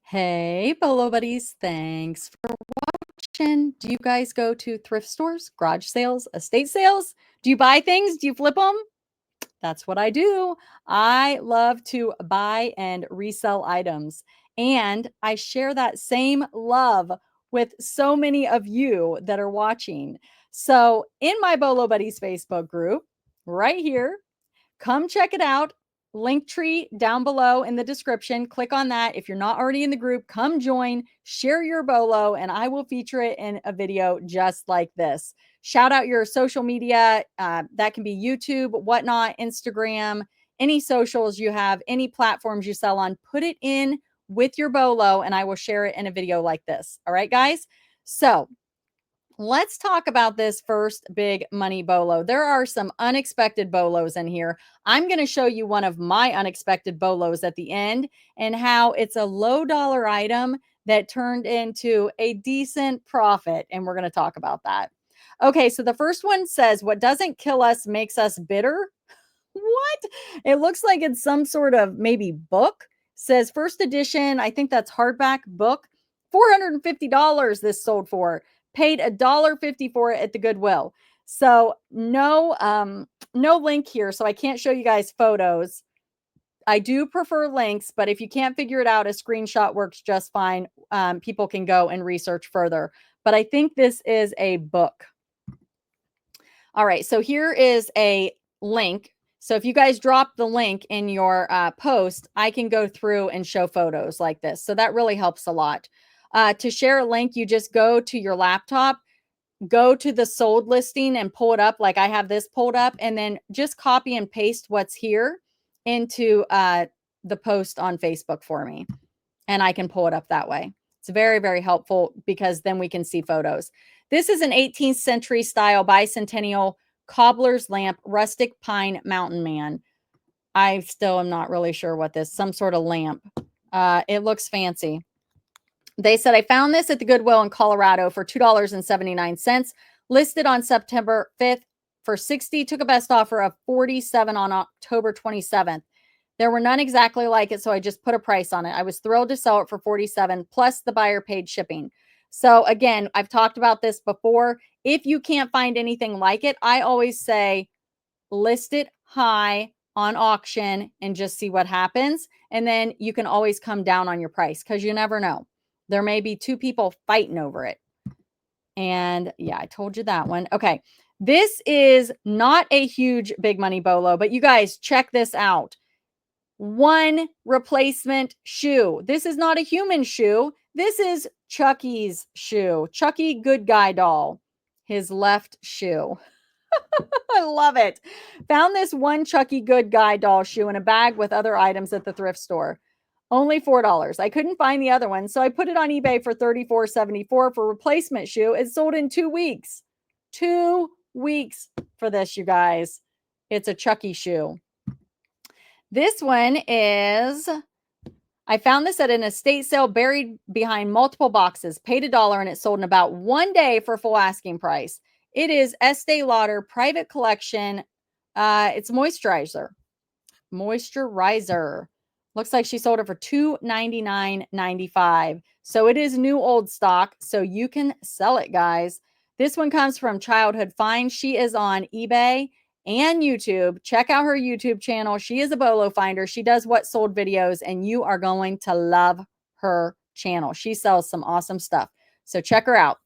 Hey, Bolo buddies. Thanks for watching. Do you guys go to thrift stores, garage sales, estate sales? Do you buy things? Do you flip them? That's what I do. I love to buy and resell items. And I share that same love with so many of you that are watching. So, in my Bolo Buddies Facebook group, right here, come check it out. Link tree down below in the description. Click on that. If you're not already in the group, come join, share your BOLO, and I will feature it in a video just like this. Shout out your social media. That can be YouTube, whatnot, Instagram, any socials you have, any platforms you sell on. Put it in with your BOLO, and I will share it in a video like this. All right, guys? So, let's talk about this first big money BOLO. There are some unexpected BOLOs in here. I'm going to show you one of my unexpected BOLOs at the end and how it's a low dollar item that turned into a decent profit. And we're going to talk about that. Okay, so the first one says, what doesn't kill us makes us bitter. What? It looks like it's some sort of maybe book. Says first edition. I think that's hardback book. $450 this sold for. Paid $1.50 for it at the Goodwill. So no link here. So I can't show you guys photos. I do prefer links, but if you can't figure it out, a screenshot works just fine. People can go and research further. But I think this is a book. All right. So here is a link. So if you guys drop the link in your post, I can go through and show photos like this. So that really helps a lot. To share a link, you just go to your laptop, go to the sold listing and pull it up like I have this pulled up, and then just copy and paste what's here into the post on Facebook for me. And I can pull it up that way. It's very, very helpful because then we can see photos. This is an 18th century style bicentennial cobbler's lamp, rustic pine mountain man. I still am not really sure what this, some sort of lamp. It looks fancy. They said, I found this at the Goodwill in Colorado for $2.79, listed on September 5th for $60, took a best offer of $47 on October 27th. There were none exactly like it, so I just put a price on it. I was thrilled to sell it for $47, plus the buyer paid shipping. So again, I've talked about this before. If you can't find anything like it, I always say list it high on auction and just see what happens. And then you can always come down on your price because you never know. There may be two people fighting over it. And yeah, I told you that one. Okay. This is not a huge big money BOLO, but you guys check this out. One replacement shoe. This is not a human shoe. This is Chucky's shoe. Chucky Good Guy doll. His left shoe. I love it. Found this one Chucky Good Guy doll shoe in a bag with other items at the thrift store. Only $4. I couldn't find the other one, so I put it on eBay for $34.74 for replacement shoe. It sold in 2 weeks. 2 weeks for this, you guys. It's a Chucky shoe. This one is, I found this at an estate sale buried behind multiple boxes. Paid $1 and it sold in about 1 day for full asking price. It is Estee Lauder Private Collection. It's moisturizer. Looks like she sold it for $299.95. So it is new old stock. So you can sell it, guys. This one comes from Childhood Find. She is on eBay and YouTube. Check out her YouTube channel. She is a BOLO finder. She does what sold videos, and you are going to love her channel. She sells some awesome stuff. So check her out.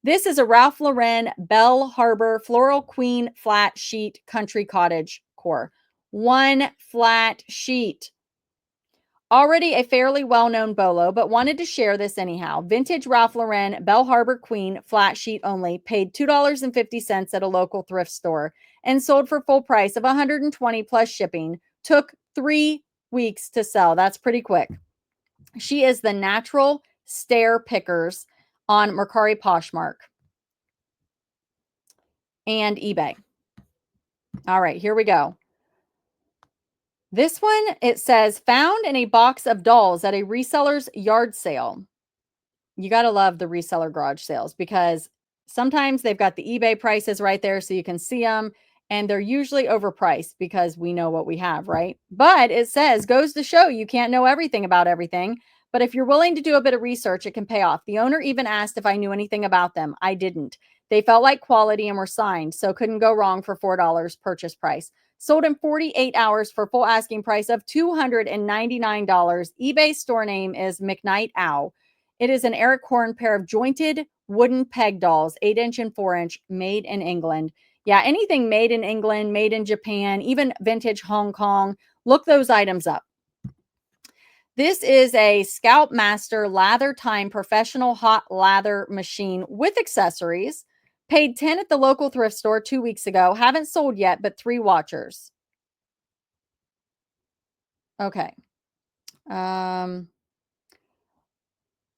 This is a Ralph Lauren Belle Harbor Floral Queen Flat Sheet Country Cottage Core. One flat sheet. Already a fairly well-known BOLO, but wanted to share this anyhow. Vintage Ralph Lauren Belle Harbor Queen flat sheet only. Paid $2.50 at a local thrift store and sold for full price of $120 plus shipping. Took 3 weeks to sell. That's pretty quick. She is the Natural Stair Pickers on Mercari Poshmark and eBay. All right, here we go. This one, it says, found in a box of dolls at a reseller's yard sale. You got to love the reseller garage sales because sometimes they've got the eBay prices right there so you can see them. And they're usually overpriced because we know what we have, right? But it says, goes to show you can't know everything about everything. But if you're willing to do a bit of research, it can pay off. The owner even asked if I knew anything about them. I didn't. They felt like quality and were signed, so couldn't go wrong for $4 purchase price. Sold in 48 hours for full asking price of $299. eBay store name is McKnight Ow. It is an Eric Horn pair of jointed wooden peg dolls, 8-inch and 4-inch, made in England. Yeah, anything made in England, made in Japan, even vintage Hong Kong. Look those items up. This is a Scout Master Lather Time professional hot lather machine with accessories. Paid 10 at the local thrift store 2 weeks ago. Haven't sold yet, but 3 watchers. Okay.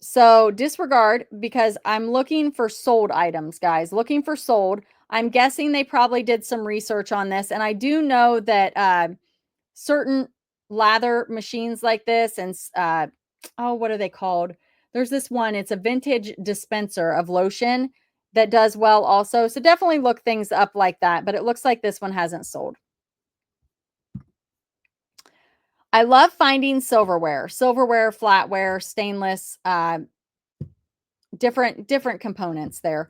So disregard, because I'm looking for sold items, guys. Looking for sold. I'm guessing they probably did some research on this. And I do know that certain lather machines like this and what are they called? There's this one. It's a vintage dispenser of lotion that does well also. So definitely look things up like that. But it looks like this one hasn't sold. I love finding silverware, flatware, stainless, different components there.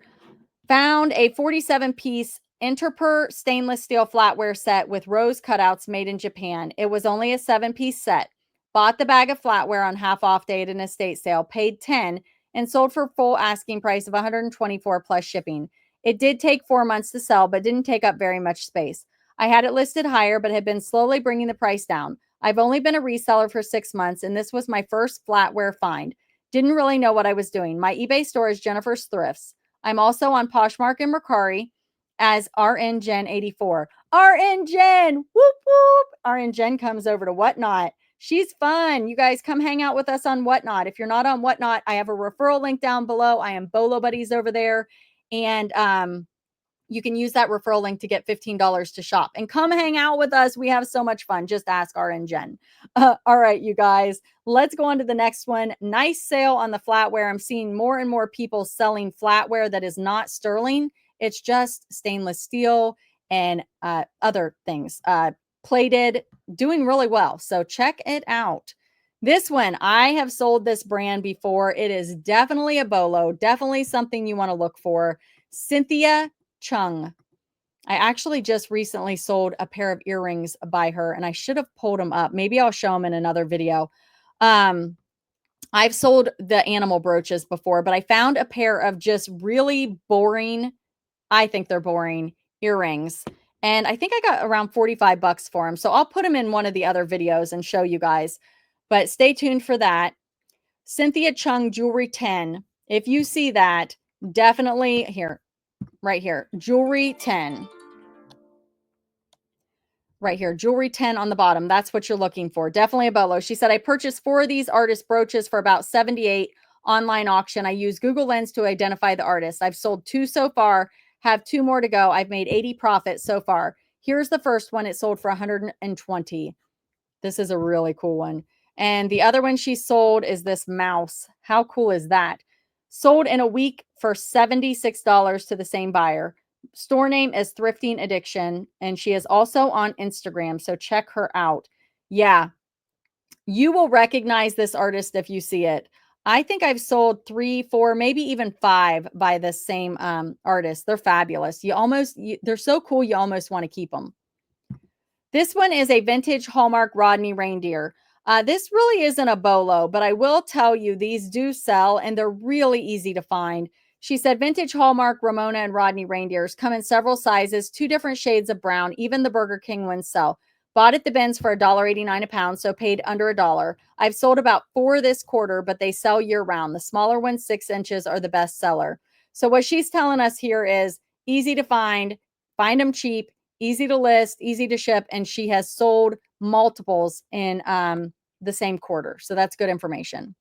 Found a 47-piece Interper stainless steel flatware set with rose cutouts made in Japan. It was only a 7-piece set. Bought the bag of flatware on half off day at an estate sale, paid 10 and sold for full asking price of 124 plus shipping. It did take 4 months to sell, but didn't take up very much space. I had it listed higher, but had been slowly bringing the price down. I've only been a reseller for 6 months, and this was my first flatware find. Didn't really know what I was doing. My eBay store is Jennifer's Thrifts. I'm also on Poshmark and Mercari as RN Jen 84. RN Jen, whoop whoop. RN Jen comes over to Whatnot. She's fun. You guys come hang out with us on Whatnot. If you're not on Whatnot, I have a referral link down below. I am Bolo Buddies over there. And you can use that referral link to get $15 to shop and come hang out with us. We have so much fun. Just ask RN Jen. All right, you guys, let's go on to the next one. Nice sale on the flatware. I'm seeing more and more people selling flatware that is not sterling. It's just stainless steel and other things. Plated, doing really well. So check it out. This one, I have sold this brand before. It is definitely a BOLO, definitely something you want to look for. Cynthia Chung. I actually just recently sold a pair of earrings by her, and I should have pulled them up. Maybe I'll show them in another video. I've sold the animal brooches before, but I found a pair of just really boring, I think they're boring, earrings. And I think I got around 45 bucks for them. So I'll put them in one of the other videos and show you guys. But stay tuned for that. Cynthia Chung Jewelry 10. If you see that, definitely here. Right here, jewelry 10. Right here, jewelry 10 on the bottom. That's what you're looking for. Definitely a BOLO. She said, I purchased 4 of these artist brooches for about 78 online auction. I use Google Lens to identify the artist. I've sold 2 so far, have 2 more to go. I've made 80 profit so far. Here's the first one. It sold for 120. This is a really cool one. And the other one she sold is this mouse. How cool is that? Sold in a week for $76 to the same buyer. Store name is Thrifting Addiction, and she is also on Instagram, so check her out. Yeah, you will recognize this artist if you see it. I think I've sold 3, 4, maybe even 5 by this same artist. They're fabulous. They're so cool, you almost want to keep them. This one is a vintage Hallmark Rodney reindeer. This really isn't a BOLO, but I will tell you these do sell and they're really easy to find. She said vintage Hallmark Ramona and Rodney reindeers come in several sizes, 2 different shades of brown. Even the Burger King ones sell. Bought at the bins for $1.89 a pound, so paid under $1. I've sold about 4 this quarter, but they sell year round. The smaller ones, 6 inches, are the best seller. So what she's telling us here is easy to find them cheap, easy to list, easy to ship, and she has sold multiples in the same quarter. So that's good information.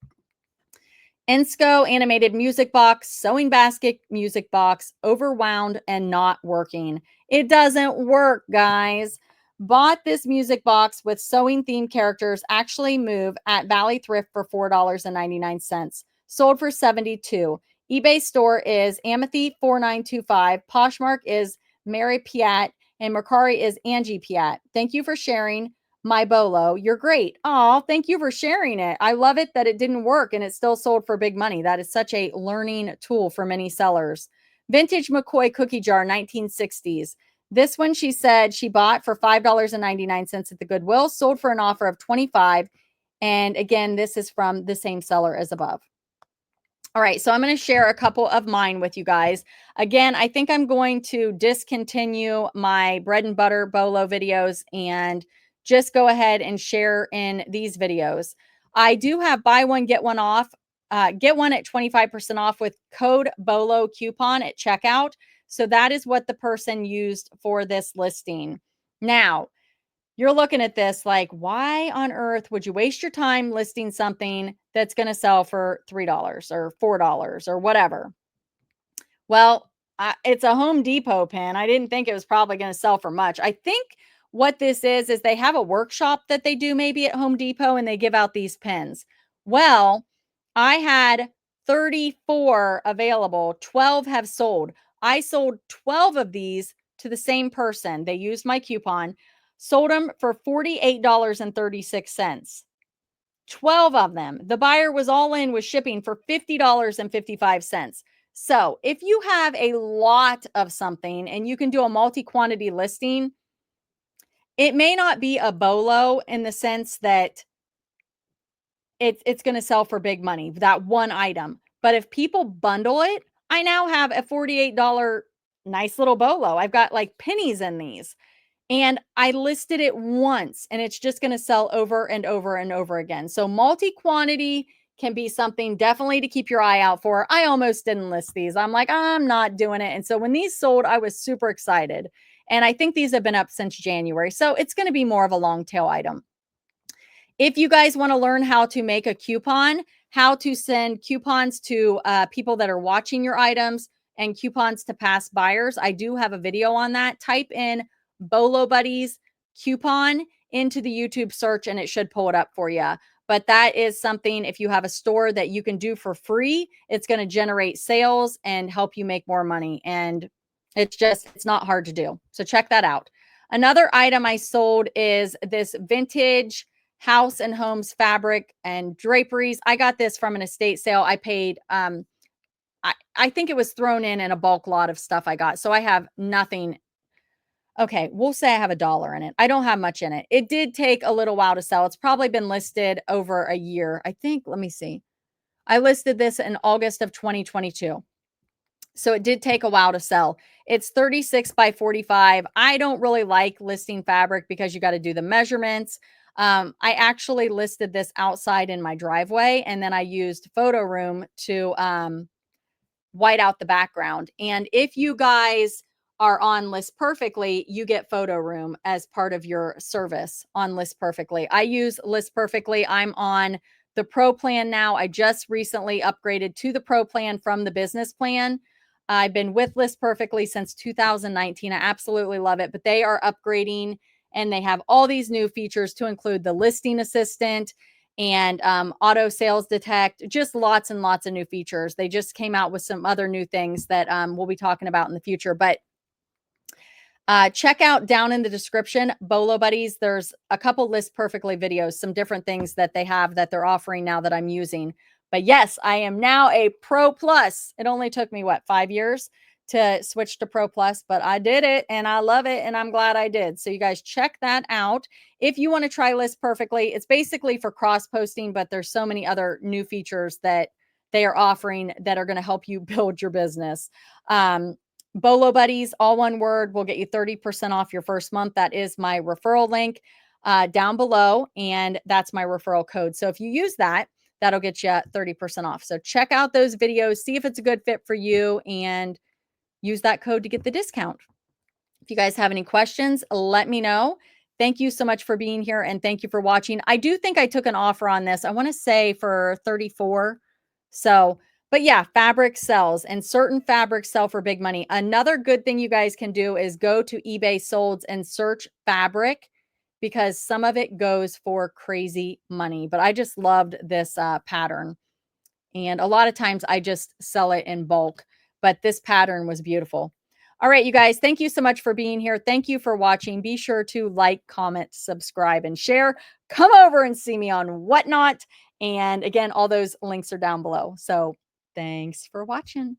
Ensco animated music box, sewing basket music box, overwound and not working. It doesn't work, guys. Bought this music box with sewing themed characters actually move at Valley Thrift for $4.99. Sold for $72. eBay store is Amethy 4925. Poshmark is Mary Piat. And Mercari is Angie Piat. Thank you for sharing. my BOLO. You're great. Oh, thank you for sharing it. I love it that it didn't work and it still sold for big money. That is such a learning tool for many sellers. Vintage McCoy cookie jar, 1960s. This one she said she bought for $5.99 at the Goodwill, sold for an offer of $25. And again, this is from the same seller as above. All right, so I'm going to share a couple of mine with you guys. Again, I think I'm going to discontinue my bread and butter BOLO videos and just go ahead and share in these videos. I do have buy one, get one off. Get one at 25% off with code BOLO coupon at checkout. So that is what the person used for this listing. Now, you're looking at this like, why on earth would you waste your time listing something that's going to sell for $3 or $4 or whatever? Well, it's a Home Depot pin. I didn't think it was probably going to sell for much. I think what this is they have a workshop that they do maybe at Home Depot and they give out these pins. Well, I had 34 available, 12 have sold. I sold 12 of these to the same person. They used my coupon, sold them for $48.36. 12 of them. The buyer was all in with shipping for $50.55. So if you have a lot of something and you can do a multi-quantity listing, it may not be a BOLO in the sense that it's going to sell for big money, that one item. But if people bundle it, I now have a $48 nice little BOLO. I've got like pennies in these. And I listed it once and it's just going to sell over and over and over again. So multi-quantity can be something definitely to keep your eye out for. I almost didn't list these. I'm like, I'm not doing it. And so when these sold, I was super excited. And I think these have been up since January. So it's going to be more of a long tail item. If you guys want to learn how to make a coupon, how to send coupons to people that are watching your items and coupons to past buyers, I do have a video on that. Type in BOLObuddies coupon into the YouTube search and it should pull it up for you. But that is something, if you have a store that you can do for free, it's going to generate sales and help you make more money. And it's not hard to do. So check that out. Another item I sold is this vintage house and homes fabric and draperies. I got this from an estate sale. I paid, I think it was thrown in a bulk lot of stuff I got. So I have nothing. Okay, we'll say I have $1 in it. I don't have much in it. It did take a little while to sell. It's probably been listed over a year. I think, let me see. I listed this in August of 2022. So it did take a while to sell. It's 36 by 45. I don't really like listing fabric because you got to do the measurements. I actually listed this outside in my driveway and then I used photo room to white out the background. And if you guys are on List Perfectly, you get photo room as part of your service on List Perfectly. I use List Perfectly. I'm on the Pro plan now. I just recently upgraded to the Pro plan from the business plan. I've been with List Perfectly since 2019. I absolutely love it, but they are upgrading and they have all these new features to include the listing assistant and auto sales detect, just lots and lots of new features. They just came out with some other new things that we'll be talking about in the future. But check out down in the description, BOLO Buddies. There's a couple List Perfectly videos, some different things that they have that they're offering now that I'm using. But yes, I am now a Pro Plus. It only took me, 5 years to switch to Pro Plus, but I did it and I love it and I'm glad I did. So you guys check that out. If you want to try List Perfectly, it's basically for cross posting, but there's so many other new features that they are offering that are going to help you build your business. BOLO Buddies, all one word, will get you 30% off your first month. That is my referral link down below, and that's my referral code. So if you use that, that'll get you 30% off. So check out those videos, see if it's a good fit for you, and use that code to get the discount. If you guys have any questions, let me know. Thank you so much for being here, and thank you for watching. I do think I took an offer on this. I want to say for 34. So, but yeah, fabric sells and certain fabrics sell for big money. Another good thing you guys can do is go to eBay Solds and search fabric because some of it goes for crazy money. But I just loved this pattern. And a lot of times I just sell it in bulk, but this pattern was beautiful. All right, you guys, thank you so much for being here. Thank you for watching. Be sure to like, comment, subscribe, and share. Come over and see me on Whatnot. And again, all those links are down below. So thanks for watching.